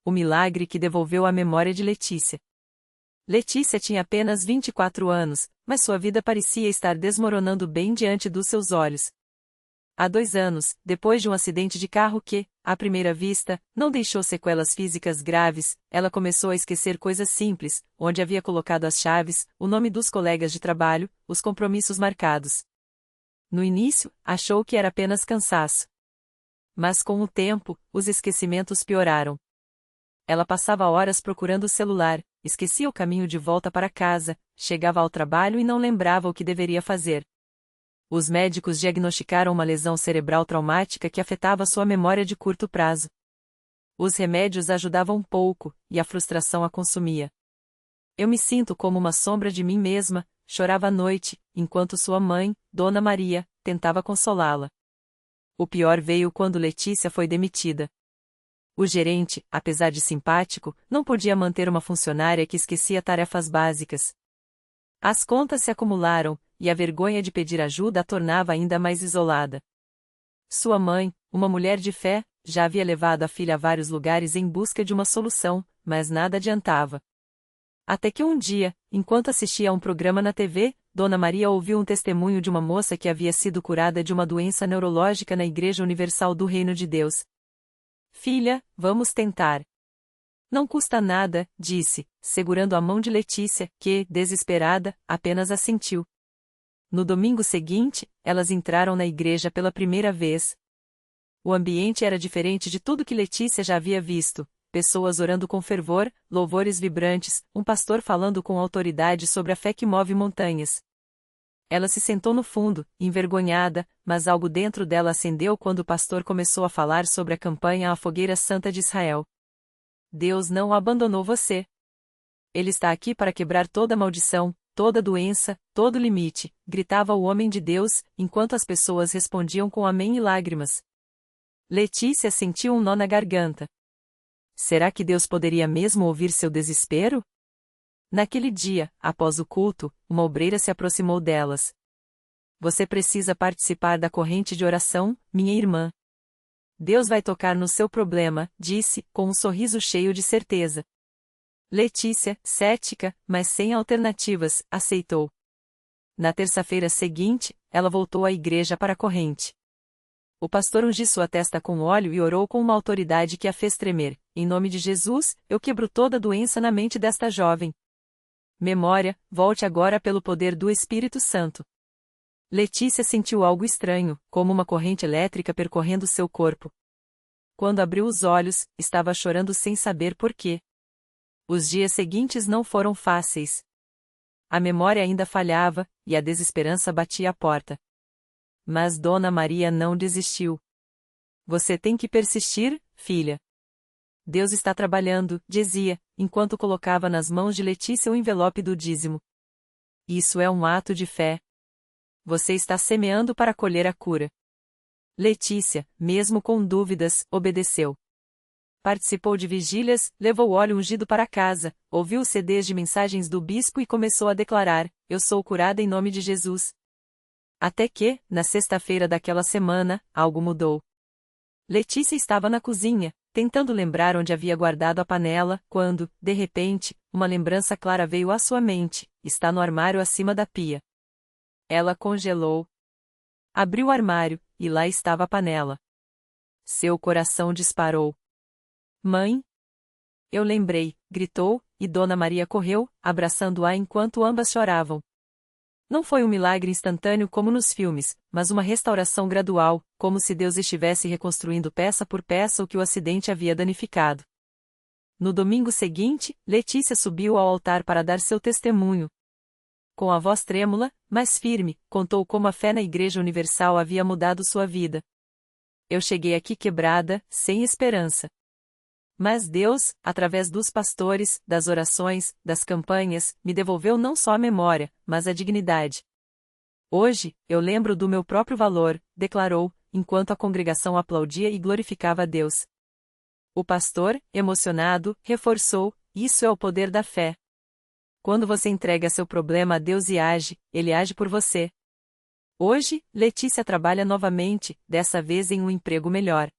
o milagre que devolveu a memória de Letícia. Letícia tinha apenas 24 anos, mas sua vida parecia estar desmoronando bem diante dos seus olhos. Há 2 anos, depois de um acidente de carro que, à primeira vista, não deixou sequelas físicas graves, ela começou a esquecer coisas simples, onde havia colocado as chaves, o nome dos colegas de trabalho, os compromissos marcados. No início, achou que era apenas cansaço. Mas com o tempo, os esquecimentos pioraram. Ela passava horas procurando o celular, esquecia o caminho de volta para casa, chegava ao trabalho e não lembrava o que deveria fazer. Os médicos diagnosticaram uma lesão cerebral traumática que afetava sua memória de curto prazo. Os remédios ajudavam pouco, e a frustração a consumia. Eu me sinto como uma sombra de mim mesma, chorava à noite, enquanto sua mãe, Dona Maria, tentava consolá-la. O pior veio quando Letícia foi demitida. O gerente, apesar de simpático, não podia manter uma funcionária que esquecia tarefas básicas. As contas se acumularam, e a vergonha de pedir ajuda a tornava ainda mais isolada. Sua mãe, uma mulher de fé, já havia levado a filha a vários lugares em busca de uma solução, mas nada adiantava. Até que um dia, enquanto assistia a um programa na TV, Dona Maria ouviu um testemunho de uma moça que havia sido curada de uma doença neurológica na Igreja Universal do Reino de Deus. Filha, vamos tentar. Não custa nada, disse, segurando a mão de Letícia, que, desesperada, apenas assentiu. No domingo seguinte, elas entraram na igreja pela primeira vez. O ambiente era diferente de tudo que Letícia já havia visto. Pessoas orando com fervor, louvores vibrantes, um pastor falando com autoridade sobre a fé que move montanhas. Ela se sentou no fundo, envergonhada, mas algo dentro dela acendeu quando o pastor começou a falar sobre a campanha A Fogueira Santa de Israel. Deus não abandonou você. Ele está aqui para quebrar toda maldição, toda doença, todo limite, gritava o homem de Deus, enquanto as pessoas respondiam com amém e lágrimas. Letícia sentiu um nó na garganta. Será que Deus poderia mesmo ouvir seu desespero? Naquele dia, após o culto, uma obreira se aproximou delas. Você precisa participar da corrente de oração, minha irmã. Deus vai tocar no seu problema, disse, com um sorriso cheio de certeza. Letícia, cética, mas sem alternativas, aceitou. Na terça-feira seguinte, ela voltou à igreja para a corrente. O pastor ungiu sua testa com óleo e orou com uma autoridade que a fez tremer. Em nome de Jesus, eu quebro toda doença na mente desta jovem. Memória, volte agora pelo poder do Espírito Santo. Letícia sentiu algo estranho, como uma corrente elétrica percorrendo seu corpo. Quando abriu os olhos, estava chorando sem saber por quê. Os dias seguintes não foram fáceis. A memória ainda falhava, e a desesperança batia à porta. Mas Dona Maria não desistiu. Você tem que persistir, filha. Deus está trabalhando, dizia, enquanto colocava nas mãos de Letícia o envelope do dízimo. Isso é um ato de fé. Você está semeando para colher a cura. Letícia, mesmo com dúvidas, obedeceu. Participou de vigílias, levou óleo ungido para casa, ouviu os CDs de mensagens do bispo e começou a declarar: eu sou curada em nome de Jesus. Até que, na sexta-feira daquela semana, algo mudou. Letícia estava na cozinha, tentando lembrar onde havia guardado a panela, quando, de repente, uma lembrança clara veio à sua mente: está no armário acima da pia. Ela congelou. Abriu o armário, e lá estava a panela. Seu coração disparou. Mãe? Eu lembrei, gritou, e Dona Maria correu, abraçando-a enquanto ambas choravam. Não foi um milagre instantâneo como nos filmes, mas uma restauração gradual, como se Deus estivesse reconstruindo peça por peça o que o acidente havia danificado. No domingo seguinte, Letícia subiu ao altar para dar seu testemunho. Com a voz trêmula, mas firme, contou como a fé na Igreja Universal havia mudado sua vida. Eu cheguei aqui quebrada, sem esperança. Mas Deus, através dos pastores, das orações, das campanhas, me devolveu não só a memória, mas a dignidade. Hoje, eu lembro do meu próprio valor, declarou, enquanto a congregação aplaudia e glorificava a Deus. O pastor, emocionado, reforçou: isso é o poder da fé. Quando você entrega seu problema a Deus e age, Ele age por você. Hoje, Letícia trabalha novamente, dessa vez em um emprego melhor.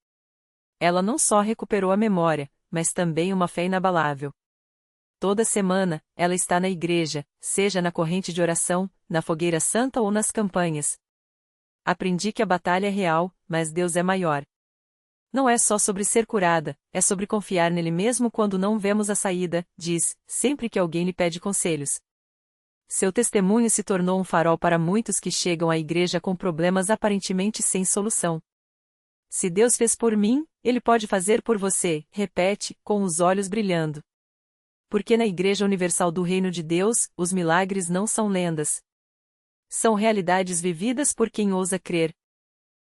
Ela não só recuperou a memória, mas também uma fé inabalável. Toda semana, ela está na igreja, seja na corrente de oração, na fogueira santa ou nas campanhas. Aprendi que a batalha é real, mas Deus é maior. Não é só sobre ser curada, é sobre confiar nele mesmo quando não vemos a saída, diz, sempre que alguém lhe pede conselhos. Seu testemunho se tornou um farol para muitos que chegam à igreja com problemas aparentemente sem solução. Se Deus fez por mim, Ele pode fazer por você, repete, com os olhos brilhando. Porque na Igreja Universal do Reino de Deus, os milagres não são lendas. São realidades vividas por quem ousa crer.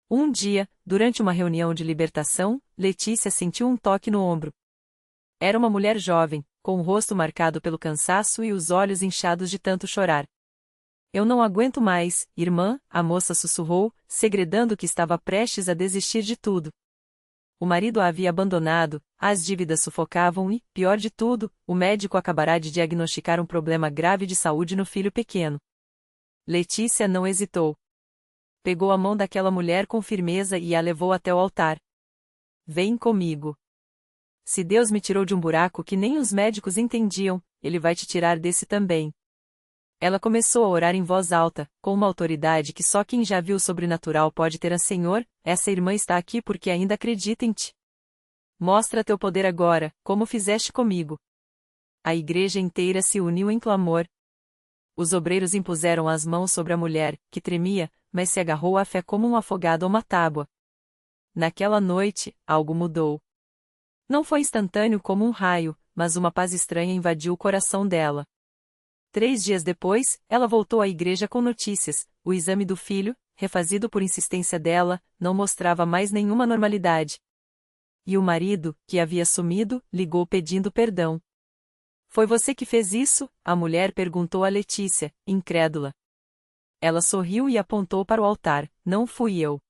Um dia, durante uma reunião de libertação, Letícia sentiu um toque no ombro. Era uma mulher jovem, com o rosto marcado pelo cansaço e os olhos inchados de tanto chorar. Eu não aguento mais, irmã, a moça sussurrou, segredando que estava prestes a desistir de tudo. O marido a havia abandonado, as dívidas sufocavam e, pior de tudo, o médico acabará de diagnosticar um problema grave de saúde no filho pequeno. Letícia não hesitou. Pegou a mão daquela mulher com firmeza e a levou até o altar. Vem comigo. Se Deus me tirou de um buraco que nem os médicos entendiam, Ele vai te tirar desse também. Ela começou a orar em voz alta, com uma autoridade que só quem já viu o sobrenatural pode ter. Senhor, essa irmã está aqui porque ainda acredita em ti. Mostra teu poder agora, como fizeste comigo. A igreja inteira se uniu em clamor. Os obreiros impuseram as mãos sobre a mulher, que tremia, mas se agarrou à fé como um afogado a uma tábua. Naquela noite, algo mudou. Não foi instantâneo como um raio, mas uma paz estranha invadiu o coração dela. 3 dias depois, ela voltou à igreja com notícias. O exame do filho, refazido por insistência dela, não mostrava mais nenhuma normalidade. E o marido, que havia sumido, ligou pedindo perdão. Foi você que fez isso? A mulher perguntou a Letícia, incrédula. Ela sorriu e apontou para o altar. Não fui eu.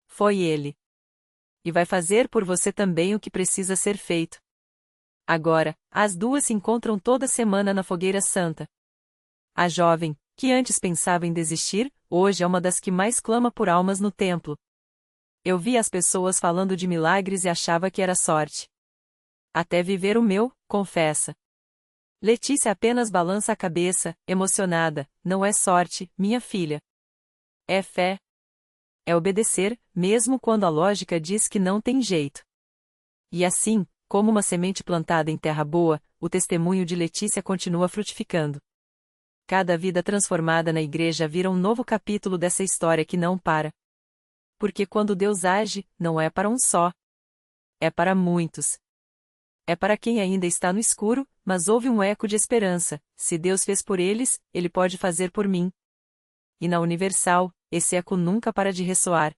Foi ele. E vai fazer por você também o que precisa ser feito. Agora, as duas se encontram toda semana na fogueira santa. A jovem, que antes pensava em desistir, hoje é uma das que mais clama por almas no templo. Eu vi as pessoas falando de milagres e achava que era sorte. Até viver o meu, confessa. Letícia apenas balança a cabeça, emocionada. Não é sorte, minha filha. É fé. É obedecer, mesmo quando a lógica diz que não tem jeito. E assim, como uma semente plantada em terra boa, o testemunho de Letícia continua frutificando. Cada vida transformada na igreja vira um novo capítulo dessa história que não para. Porque quando Deus age, não é para um só. É para muitos. É para quem ainda está no escuro, mas ouve um eco de esperança. Se Deus fez por eles, Ele pode fazer por mim. E na Universal, esse eco nunca para de ressoar.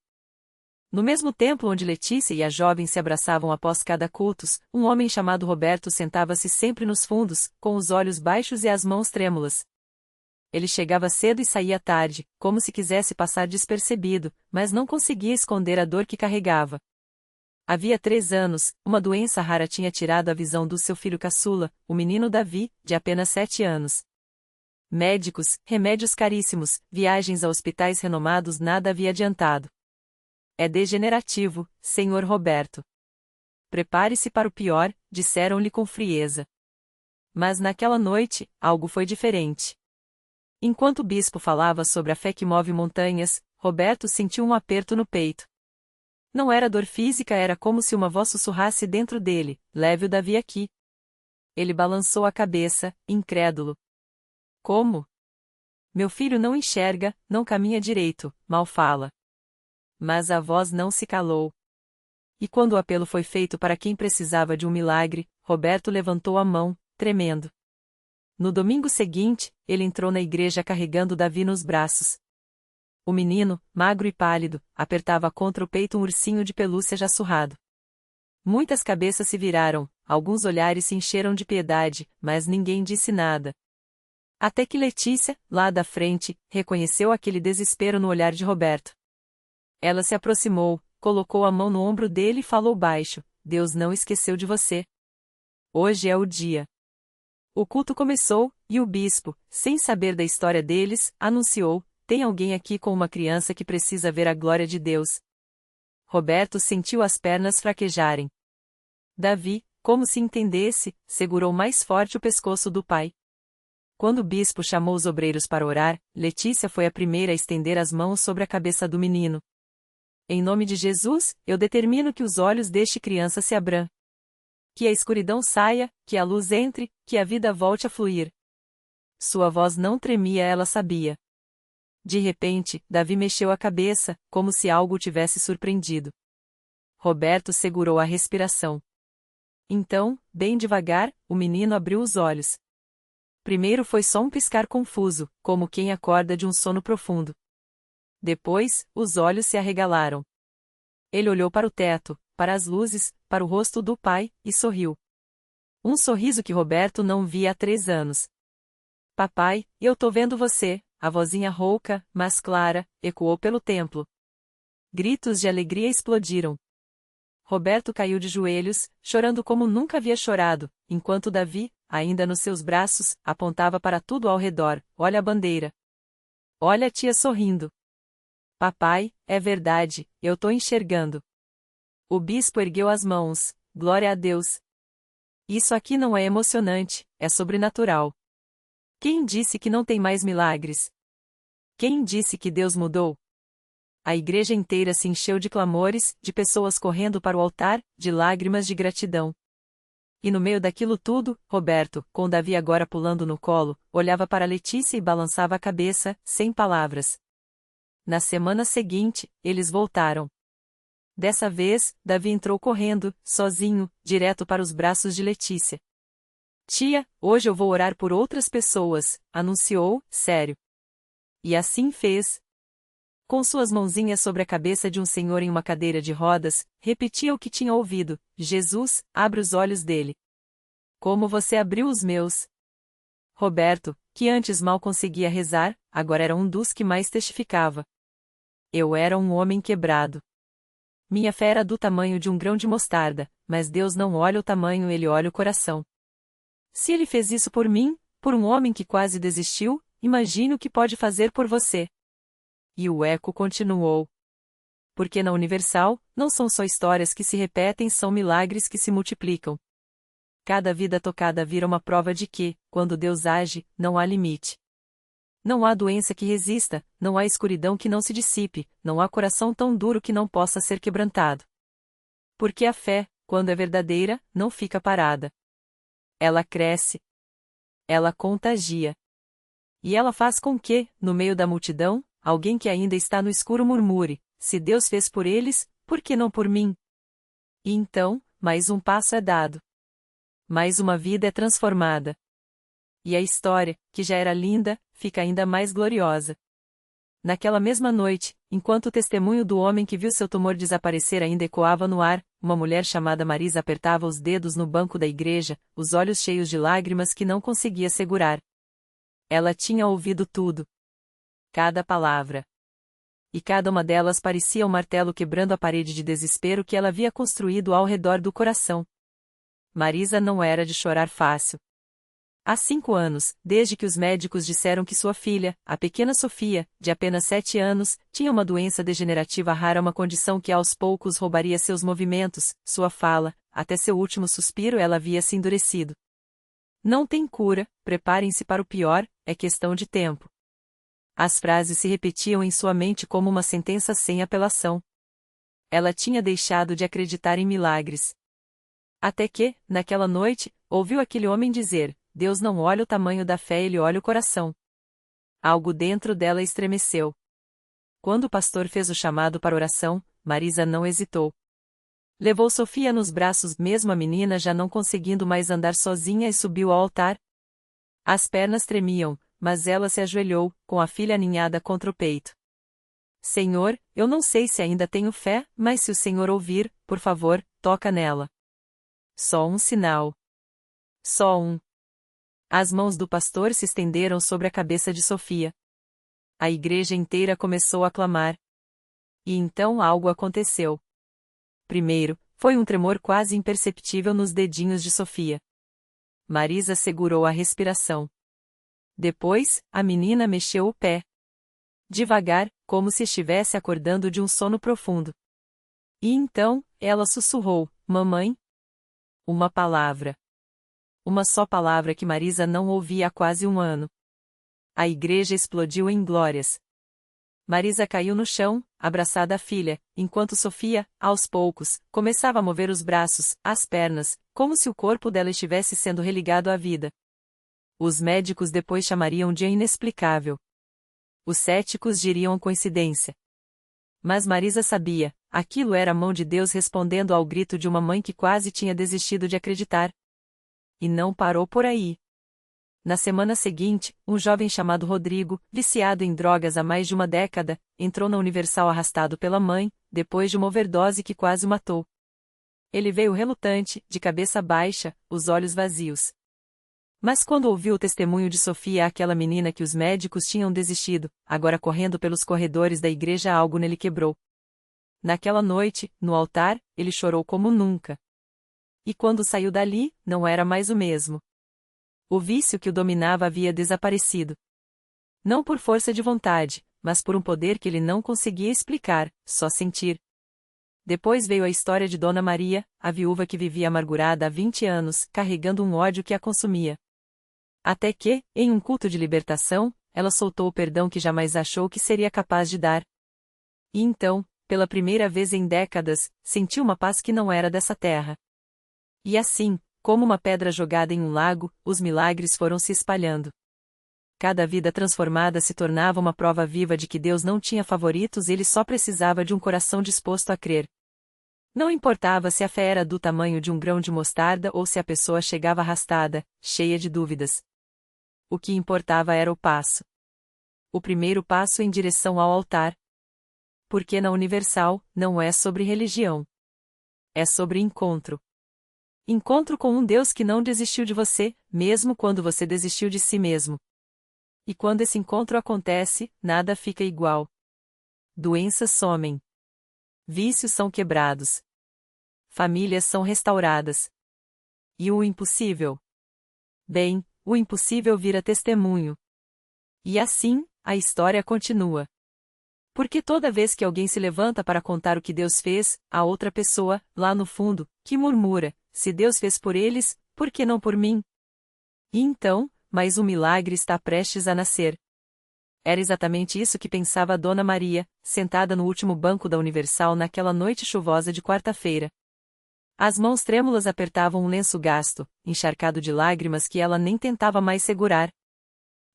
No mesmo templo onde Letícia e a jovem se abraçavam após cada cultos, um homem chamado Roberto sentava-se sempre nos fundos, com os olhos baixos e as mãos trêmulas. Ele chegava cedo e saía tarde, como se quisesse passar despercebido, mas não conseguia esconder a dor que carregava. Havia 3 anos, uma doença rara tinha tirado a visão do seu filho caçula, o menino Davi, de apenas 7 anos. Médicos, remédios caríssimos, viagens a hospitais renomados nada havia adiantado. É degenerativo, Senhor Roberto. Prepare-se para o pior, disseram-lhe com frieza. Mas naquela noite, algo foi diferente. Enquanto o bispo falava sobre a fé que move montanhas, Roberto sentiu um aperto no peito. Não era dor física, era como se uma voz sussurrasse dentro dele: leve o Davi aqui. Ele balançou a cabeça, incrédulo. Como? Meu filho não enxerga, não caminha direito, mal fala. Mas a voz não se calou. E quando o apelo foi feito para quem precisava de um milagre, Roberto levantou a mão, tremendo. No domingo seguinte, ele entrou na igreja carregando Davi nos braços. O menino, magro e pálido, apertava contra o peito um ursinho de pelúcia já surrado. Muitas cabeças se viraram, alguns olhares se encheram de piedade, mas ninguém disse nada. Até que Letícia, lá da frente, reconheceu aquele desespero no olhar de Roberto. Ela se aproximou, colocou a mão no ombro dele e falou baixo: Deus não esqueceu de você. Hoje é o dia. O culto começou, e o bispo, sem saber da história deles, anunciou: tem alguém aqui com uma criança que precisa ver a glória de Deus. Roberto sentiu as pernas fraquejarem. Davi, como se entendesse, segurou mais forte o pescoço do pai. Quando o bispo chamou os obreiros para orar, Letícia foi a primeira a estender as mãos sobre a cabeça do menino. Em nome de Jesus, eu determino que os olhos deste criança se abram. Que a escuridão saia, que a luz entre, que a vida volte a fluir. Sua voz não tremia, ela sabia. De repente, Davi mexeu a cabeça, como se algo o tivesse surpreendido. Roberto segurou a respiração. Então, bem devagar, o menino abriu os olhos. Primeiro foi só um piscar confuso, como quem acorda de um sono profundo. Depois, os olhos se arregalaram. Ele olhou para o teto, para as luzes, para o rosto do pai, e sorriu. Um sorriso que Roberto não via há 3 anos. Papai, eu tô vendo você, a vozinha rouca, mas clara, ecoou pelo templo. Gritos de alegria explodiram. Roberto caiu de joelhos, chorando como nunca havia chorado, enquanto Davi, ainda nos seus braços, apontava para tudo ao redor. Olha a bandeira. Olha a tia sorrindo. Papai, é verdade, eu tô enxergando. O bispo ergueu as mãos. Glória a Deus. Isso aqui não é emocionante, é sobrenatural. Quem disse que não tem mais milagres? Quem disse que Deus mudou? A igreja inteira se encheu de clamores, de pessoas correndo para o altar, de lágrimas de gratidão. E no meio daquilo tudo, Roberto, com Davi agora pulando no colo, olhava para Letícia e balançava a cabeça, sem palavras. Na semana seguinte, eles voltaram. Dessa vez, Davi entrou correndo, sozinho, direto para os braços de Letícia. Tia, hoje eu vou orar por outras pessoas, anunciou, sério. E assim fez. Com suas mãozinhas sobre a cabeça de um senhor em uma cadeira de rodas, repetia o que tinha ouvido: Jesus, abre os olhos dele. Como você abriu os meus. Roberto, que antes mal conseguia rezar, agora era um dos que mais testificava. Eu era um homem quebrado. Minha fé era do tamanho de um grão de mostarda, mas Deus não olha o tamanho, ele olha o coração. Se ele fez isso por mim, por um homem que quase desistiu, imagine o que pode fazer por você. E o eco continuou. Porque na Universal, não são só histórias que se repetem, são milagres que se multiplicam. Cada vida tocada vira uma prova de que, quando Deus age, não há limite. Não há doença que resista, não há escuridão que não se dissipe, não há coração tão duro que não possa ser quebrantado. Porque a fé, quando é verdadeira, não fica parada. Ela cresce. Ela contagia. E ela faz com que, no meio da multidão, alguém que ainda está no escuro murmure: se Deus fez por eles, por que não por mim? E então, mais um passo é dado. Mais uma vida é transformada. E a história, que já era linda, fica ainda mais gloriosa. Naquela mesma noite, enquanto o testemunho do homem que viu seu tumor desaparecer ainda ecoava no ar, uma mulher chamada Marisa apertava os dedos no banco da igreja, os olhos cheios de lágrimas que não conseguia segurar. Ela tinha ouvido tudo. Cada palavra. E cada uma delas parecia um martelo quebrando a parede de desespero que ela havia construído ao redor do coração. Marisa não era de chorar fácil. Há 5 anos, desde que os médicos disseram que sua filha, a pequena Sofia, de apenas 7 anos, tinha uma doença degenerativa rara, uma condição que aos poucos roubaria seus movimentos, sua fala, até seu último suspiro ela havia se endurecido. Não tem cura, preparem-se para o pior, é questão de tempo. As frases se repetiam em sua mente como uma sentença sem apelação. Ela tinha deixado de acreditar em milagres. Até que, naquela noite, ouviu aquele homem dizer: Deus não olha o tamanho da fé, ele olha o coração. Algo dentro dela estremeceu. Quando o pastor fez o chamado para oração, Marisa não hesitou. Levou Sofia nos braços, mesmo a menina já não conseguindo mais andar sozinha, e subiu ao altar. As pernas tremiam, mas ela se ajoelhou, com a filha aninhada contra o peito. Senhor, eu não sei se ainda tenho fé, mas se o Senhor ouvir, por favor, toca nela. Só um sinal. Só um. As mãos do pastor se estenderam sobre a cabeça de Sofia. A igreja inteira começou a clamar. E então algo aconteceu. Primeiro, foi um tremor quase imperceptível nos dedinhos de Sofia. Marisa segurou a respiração. Depois, a menina mexeu o pé. Devagar, como se estivesse acordando de um sono profundo. E então, ela sussurrou: Mamãe? Uma palavra. Uma só palavra que Marisa não ouvia há quase um ano. A igreja explodiu em glórias. Marisa caiu no chão, abraçada à filha, enquanto Sofia, aos poucos, começava a mover os braços, as pernas, como se o corpo dela estivesse sendo religado à vida. Os médicos depois chamariam de inexplicável. Os céticos diriam coincidência. Mas Marisa sabia, aquilo era a mão de Deus respondendo ao grito de uma mãe que quase tinha desistido de acreditar. E não parou por aí. Na semana seguinte, um jovem chamado Rodrigo, viciado em drogas há mais de uma década, entrou na Universal arrastado pela mãe, depois de uma overdose que quase o matou. Ele veio relutante, de cabeça baixa, os olhos vazios. Mas quando ouviu o testemunho de Sofia, aquela menina que os médicos tinham desistido, agora correndo pelos corredores da igreja, algo nele quebrou. Naquela noite, no altar, ele chorou como nunca. E quando saiu dali, não era mais o mesmo. O vício que o dominava havia desaparecido. Não por força de vontade, mas por um poder que ele não conseguia explicar, só sentir. Depois veio a história de Dona Maria, a viúva que vivia amargurada há 20 anos, carregando um ódio que a consumia. Até que, em um culto de libertação, ela soltou o perdão que jamais achou que seria capaz de dar. E então, pela primeira vez em décadas, sentiu uma paz que não era dessa terra. E assim, como uma pedra jogada em um lago, os milagres foram se espalhando. Cada vida transformada se tornava uma prova viva de que Deus não tinha favoritos e ele só precisava de um coração disposto a crer. Não importava se a fé era do tamanho de um grão de mostarda ou se a pessoa chegava arrastada, cheia de dúvidas. O que importava era o passo. O primeiro passo em direção ao altar. Porque na Universal, não é sobre religião. É sobre encontro. Encontro com um Deus que não desistiu de você, mesmo quando você desistiu de si mesmo. E quando esse encontro acontece, nada fica igual. Doenças somem. Vícios são quebrados. Famílias são restauradas. E o impossível? Bem, o impossível vira testemunho. E assim, a história continua. Porque toda vez que alguém se levanta para contar o que Deus fez, há outra pessoa, lá no fundo, que murmura: se Deus fez por eles, por que não por mim? E então, mais um milagre está prestes a nascer. Era exatamente isso que pensava Dona Maria, sentada no último banco da Universal naquela noite chuvosa de quarta-feira. As mãos trêmulas apertavam um lenço gasto, encharcado de lágrimas que ela nem tentava mais segurar.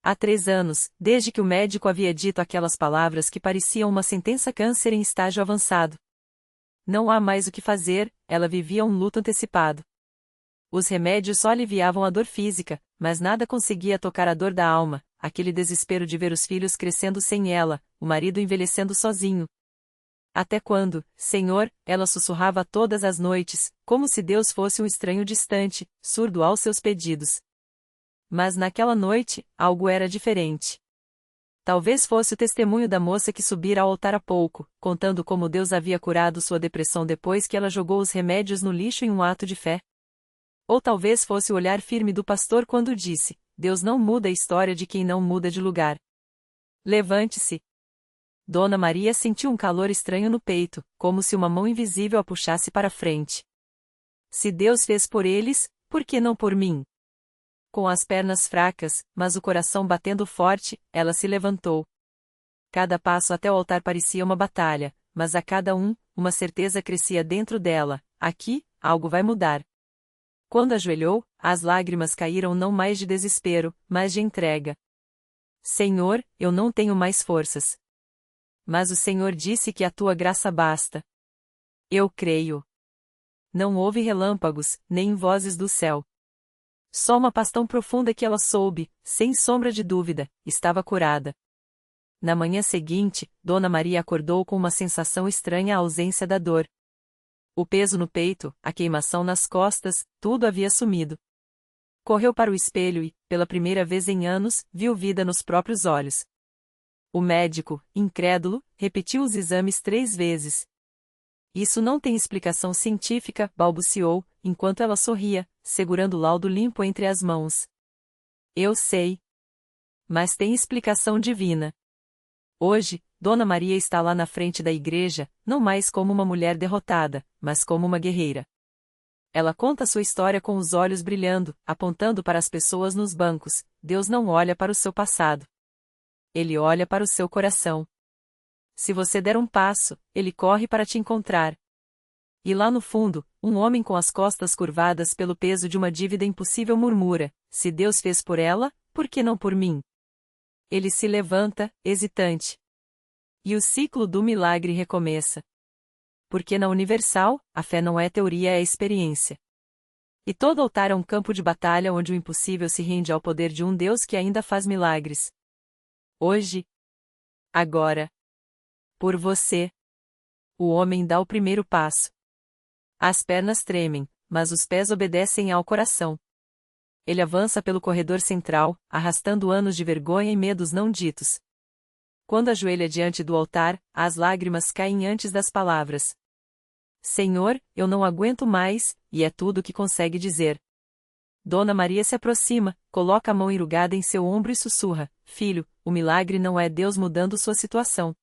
Há 3 anos, desde que o médico havia dito aquelas palavras que pareciam uma sentença, câncer em estágio avançado. Não há mais o que fazer, ela vivia um luto antecipado. Os remédios só aliviavam a dor física, mas nada conseguia tocar a dor da alma, aquele desespero de ver os filhos crescendo sem ela, o marido envelhecendo sozinho. Até quando, Senhor, ela sussurrava todas as noites, como se Deus fosse um estranho distante, surdo aos seus pedidos. Mas naquela noite, algo era diferente. Talvez fosse o testemunho da moça que subira ao altar há pouco, contando como Deus havia curado sua depressão depois que ela jogou os remédios no lixo em um ato de fé. Ou talvez fosse o olhar firme do pastor quando disse: Deus não muda a história de quem não muda de lugar. Levante-se. Dona Maria sentiu um calor estranho no peito, como se uma mão invisível a puxasse para frente. Se Deus fez por eles, por que não por mim? Com as pernas fracas, mas o coração batendo forte, ela se levantou. Cada passo até o altar parecia uma batalha, mas a cada um, uma certeza crescia dentro dela: aqui, algo vai mudar. Quando ajoelhou, as lágrimas caíram não mais de desespero, mas de entrega. Senhor, eu não tenho mais forças. Mas o Senhor disse que a tua graça basta. Eu creio. Não houve relâmpagos, nem vozes do céu. Só uma paz tão profunda que ela soube, sem sombra de dúvida, estava curada. Na manhã seguinte, Dona Maria acordou com uma sensação estranha à ausência da dor. O peso no peito, a queimação nas costas, tudo havia sumido. Correu para o espelho e, pela primeira vez em anos, viu vida nos próprios olhos. O médico, incrédulo, repetiu os exames 3 vezes. Isso não tem explicação científica, balbuciou, enquanto ela sorria, segurando o laudo limpo entre as mãos. Eu sei. Mas tem explicação divina. Hoje, Dona Maria está lá na frente da igreja, não mais como uma mulher derrotada, mas como uma guerreira. Ela conta sua história com os olhos brilhando, apontando para as pessoas nos bancos. Deus não olha para o seu passado. Ele olha para o seu coração. Se você der um passo, ele corre para te encontrar. E lá no fundo, um homem com as costas curvadas pelo peso de uma dívida impossível murmura: se Deus fez por ela, por que não por mim? Ele se levanta, hesitante. E o ciclo do milagre recomeça. Porque na Universal, a fé não é teoria, é experiência. E todo altar é um campo de batalha onde o impossível se rende ao poder de um Deus que ainda faz milagres. Hoje. Agora. Por você. O homem dá o primeiro passo. As pernas tremem, mas os pés obedecem ao coração. Ele avança pelo corredor central, arrastando anos de vergonha e medos não ditos. Quando ajoelha diante do altar, as lágrimas caem antes das palavras. Senhor, eu não aguento mais, e é tudo o que consegue dizer. Dona Maria se aproxima, coloca a mão enrugada em seu ombro e sussurra: Filho, o milagre não é Deus mudando sua situação.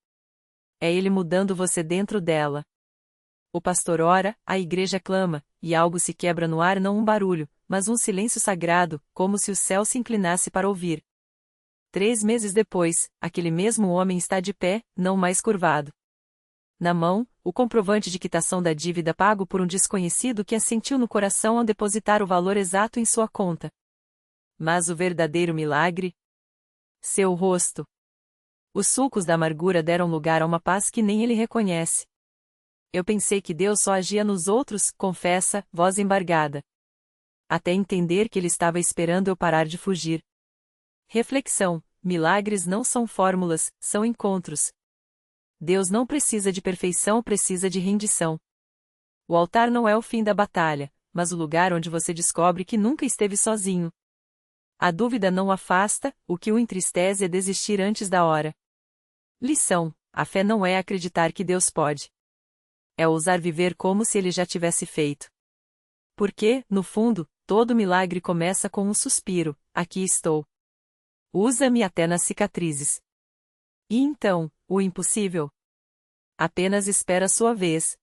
É Ele mudando você dentro dela. O pastor ora, a igreja clama, e algo se quebra no ar, não um barulho, mas um silêncio sagrado, como se o céu se inclinasse para ouvir. 3 meses depois, aquele mesmo homem está de pé, não mais curvado. Na mão, o comprovante de quitação da dívida pago por um desconhecido que assentiu no coração ao depositar o valor exato em sua conta. Mas o verdadeiro milagre? Seu rosto. Os sulcos da amargura deram lugar a uma paz que nem ele reconhece. Eu pensei que Deus só agia nos outros, confessa, voz embargada. Até entender que ele estava esperando eu parar de fugir. Reflexão: milagres não são fórmulas, são encontros. Deus não precisa de perfeição, precisa de rendição. O altar não é o fim da batalha, mas o lugar onde você descobre que nunca esteve sozinho. A dúvida não o afasta, o que o entristece é desistir antes da hora. Lição: a fé não é acreditar que Deus pode. É ousar viver como se ele já tivesse feito. Porque, no fundo, todo milagre começa com um suspiro: aqui estou. Usa-me até nas cicatrizes. E então, o impossível? Apenas espera sua vez,